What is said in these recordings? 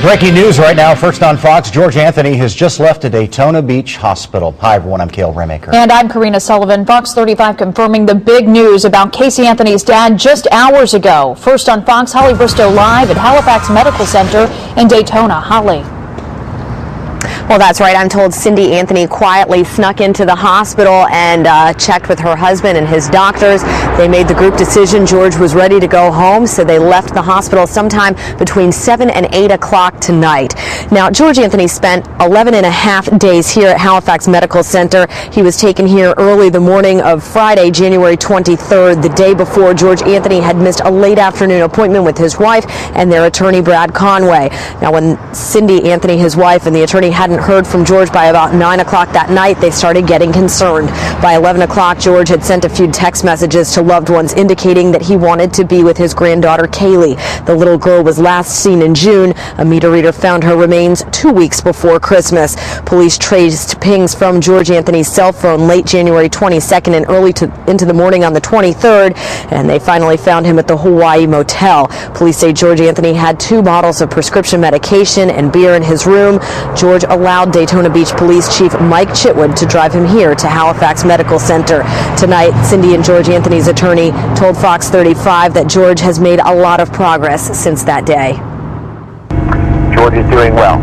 Breaking news right now. First on Fox, George Anthony has just left a Daytona Beach hospital. Hi, everyone. I'm Cale Remaker. And I'm Karina Sullivan. Fox 35 confirming the big news about Casey Anthony's dad just hours ago. First on Fox, Holly Bristow live at Halifax Medical Center in Daytona. Holly. Well, that's right. I'm told Cindy Anthony quietly snuck into the hospital and checked with her husband and his doctors. They made the group decision George was ready to go home, so they left the hospital sometime between 7 and 8 o'clock tonight. Now, George Anthony spent 11 and a half days here at Halifax Medical Center. He was taken here early the morning of Friday, January 23rd, the day before George Anthony had missed a late afternoon appointment with his wife and their attorney, Brad Conway. Now, when Cindy Anthony, his wife, and the attorney hadn't heard from George by about 9 o'clock that night, they started getting concerned. By 11 o'clock, George had sent a few text messages to loved ones indicating that he wanted to be with his granddaughter, Kaylee. The little girl was last seen in June. A meter reader found her remains 2 weeks before Christmas. Police traced pings from George Anthony's cell phone late January 22nd and early into the morning on the 23rd, and they finally found him at the Hawaii motel. Police say George Anthony had 2 bottles of prescription medication and beer in his room. George allowed Daytona Beach Police Chief Mike Chitwood to drive him here to Halifax Medical Center. Tonight, Cindy and George Anthony's attorney told Fox 35 that George has made a lot of progress since that day. George is doing well.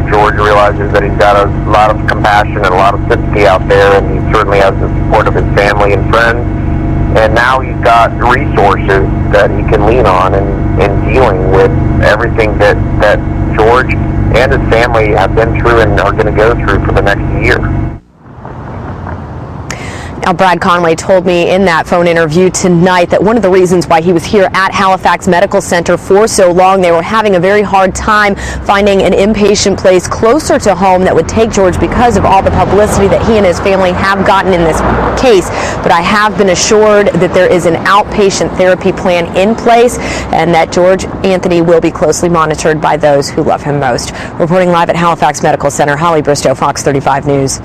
George realizes that he's got a lot of compassion and a lot of sympathy out there, and he certainly has the support of his family and friends. And now he's got resources that he can lean on in dealing with everything that George and his family have been through and are going to go through for the next year. Now, Brad Conway told me in that phone interview tonight that one of the reasons why he was here at Halifax Medical Center for so long, they were having a very hard time finding an inpatient place closer to home that would take George because of all the publicity that he and his family have gotten in this case. But I have been assured that there is an outpatient therapy plan in place and that George Anthony will be closely monitored by those who love him most. Reporting live at Halifax Medical Center, Holly Bristow, Fox 35 News.